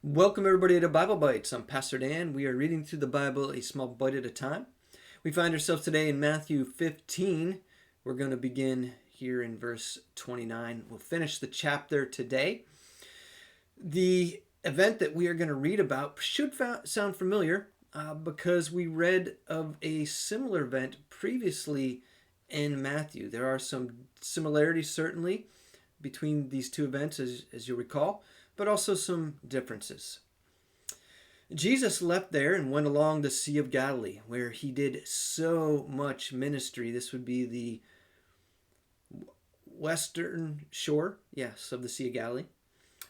Welcome everybody to Bible Bites. I'm Pastor Dan. We are reading through the Bible a small bite at a time. We find ourselves today in Matthew 15. We're going to begin here in verse 29. We'll finish the chapter today. The event that we are going to read about should sound familiar because we read of a similar event previously in Matthew. There are some similarities certainly between these two events, as you'll recall, but also some differences. Jesus left there and went along the Sea of Galilee, where he did so much ministry. This would be the western shore, yes, of the Sea of Galilee.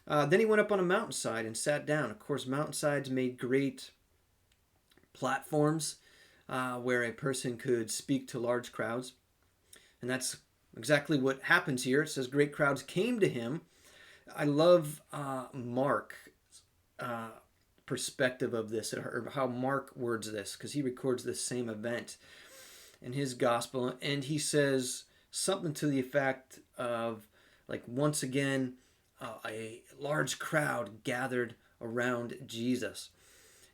Then he went up on a mountainside and sat down. Of course, mountainsides made great platforms where a person could speak to large crowds. And that's exactly what happens here. It says great crowds came to him. I love Mark's perspective of this, or how Mark words this, because he records this same event in his gospel. And he says something to the effect of, like, once again, a large crowd gathered around Jesus.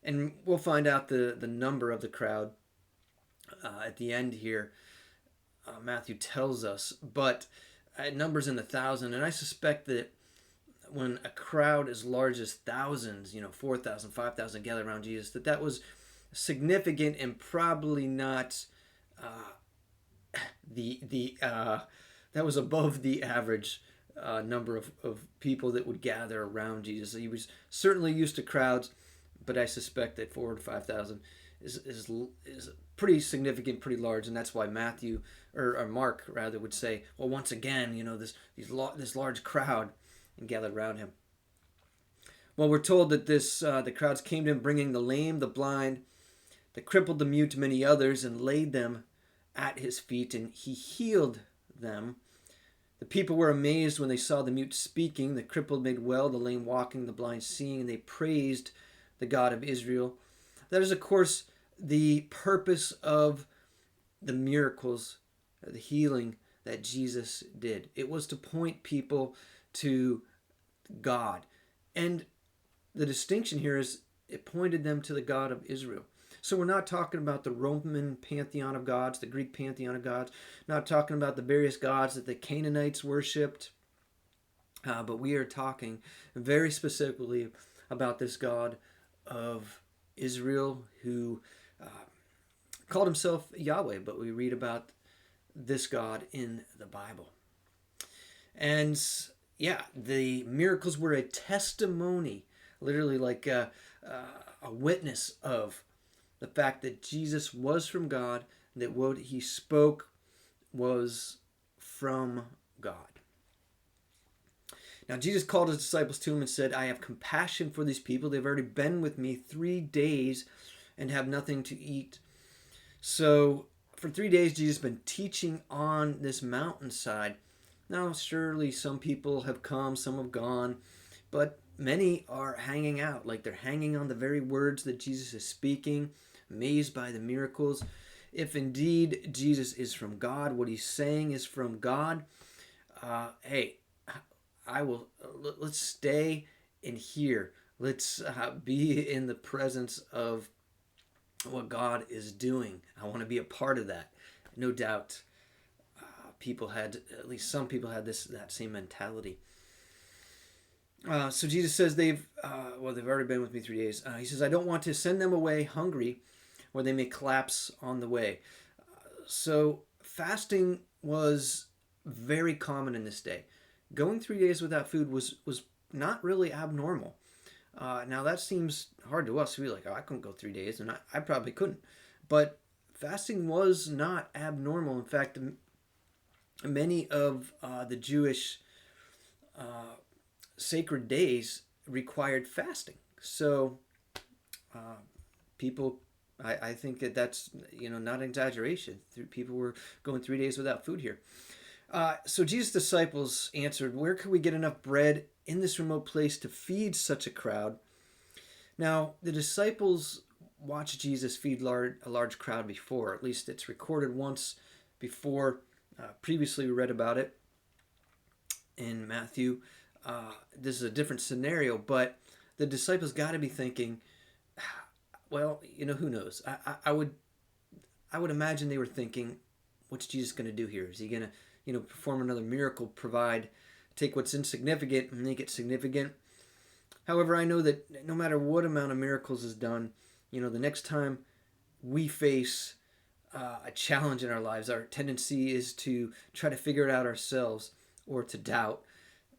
And we'll find out the number of the crowd at the end here. Matthew tells us, but numbers in the thousand. And I suspect that when a crowd as large as thousands, 4,000, 5,000 gathered around Jesus, that was significant and probably not that was above the average number of people that would gather around Jesus. He was certainly used to crowds, but I suspect that 4,000 to 5,000 is pretty significant, pretty large, and that's why Matthew or Mark rather would say, well, once again, this large crowd and gathered around him. Well, we're told that the crowds came to him, bringing the lame, the blind, the crippled, the mute, many others, and laid them at his feet, and he healed them. The people were amazed when they saw the mute speaking, the crippled made well, the lame walking, the blind seeing, and they praised the God of Israel. That is, of course, the purpose of the miracles, the healing that Jesus did. It was to point people to God. And the distinction here is it pointed them to the God of Israel. So we're not talking about the Roman pantheon of gods, the Greek pantheon of gods, not talking about the various gods that the Canaanites worshipped, but we are talking very specifically about this God of Israel who called himself Yahweh, but we read about this God in the Bible. And yeah, the miracles were a testimony, literally like a witness of the fact that Jesus was from God, that what he spoke was from God. Now, Jesus called his disciples to him and said, I have compassion for these people. They've already been with me 3 days and have nothing to eat. So for 3 days, Jesus has been teaching on this mountainside. Now, surely some people have come, some have gone, but many are hanging out, like they're hanging on the very words that Jesus is speaking, amazed by the miracles. If indeed Jesus is from God, what he's saying is from God, hey, let's stay in here. Let's be in the presence of what God is doing. I want to be a part of that. No doubt at least some people had that same mentality. So Jesus says they've already been with me 3 days. He says, I don't want to send them away hungry where they may collapse on the way. So fasting was very common in this day. Going 3 days without food was not really abnormal. Now that seems hard to us. We're like, I couldn't go 3 days, and I probably couldn't. But fasting was not abnormal. In fact, many of the Jewish sacred days required fasting. So people, I think that's not an exaggeration. People were going 3 days without food here. So Jesus' disciples answered, where could we get enough bread in this remote place to feed such a crowd? Now, the disciples watched Jesus feed a large crowd before. At least it's recorded once before. Previously, we read about it in Matthew. This is a different scenario, but the disciples got to be thinking, well, who knows? I would imagine they were thinking, what's Jesus going to do here? Is he going to, perform another miracle, take what's insignificant and make it significant? However, I know that no matter what amount of miracles is done, the next time we face a challenge in our lives, our tendency is to try to figure it out ourselves or to doubt.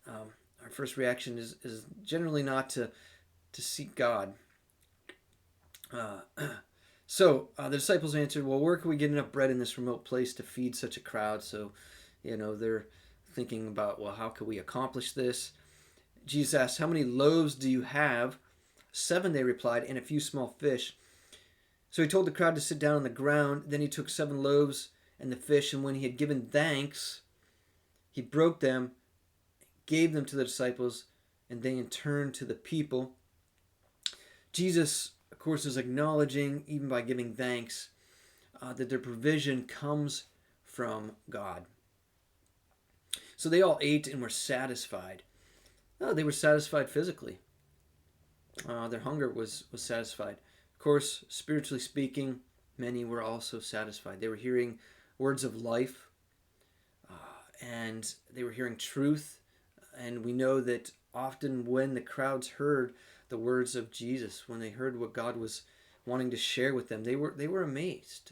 Our first reaction is generally not to seek God. So the disciples answered, well, where can we get enough bread in this remote place to feed such a crowd? So, they're thinking about, well, how can we accomplish this? Jesus asked, how many loaves do you have? 7, they replied, and a few small fish. So he told the crowd to sit down on the ground. Then he took 7 loaves and the fish, and when he had given thanks, he broke them, gave them to the disciples, and they in turn to the people. Jesus, of course, is acknowledging, even by giving thanks, that their provision comes from God. So they all ate and were satisfied. They were satisfied physically. Their hunger was satisfied. Of course, spiritually speaking, many were also satisfied. They were hearing words of life, and they were hearing truth. And we know that often when the crowds heard the words of Jesus, when they heard what God was wanting to share with them, they were amazed.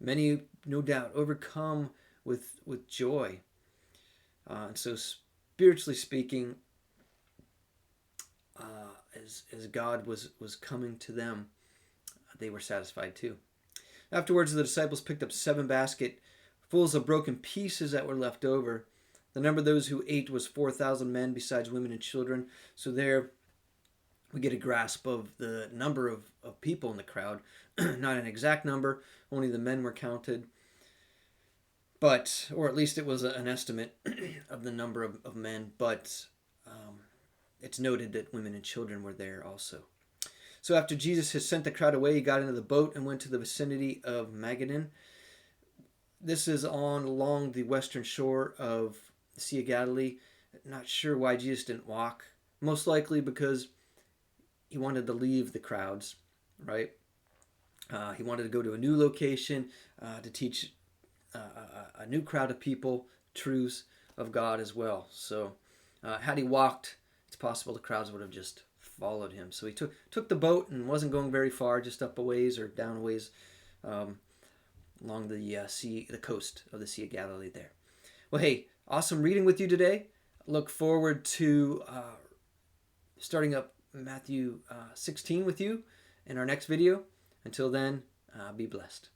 Many, no doubt, overcome with joy. And so, spiritually speaking, as God was coming to them, they were satisfied too. Afterwards, the disciples picked up 7 basketfuls of broken pieces that were left over. The number of those who ate was 4,000 men, besides women and children. So there we get a grasp of the number of people in the crowd. Not an exact number, only the men were counted. But, or at least it was an estimate of the number of men, but it's noted that women and children were there also. So after Jesus had sent the crowd away, he got into the boat and went to the vicinity of Magadan. This is along the western shore of the Sea of Galilee. Not sure why Jesus didn't walk. Most likely because he wanted to leave the crowds, right? He wanted to go to a new location to teach a new crowd of people truths of God as well. So had he walked, it's possible the crowds would have just followed him. So he took the boat and wasn't going very far, just up a ways or down a ways along the coast of the Sea of Galilee there. Well, hey, awesome reading with you today. Look forward to starting up Matthew 16 with you in our next video. Until then, be blessed.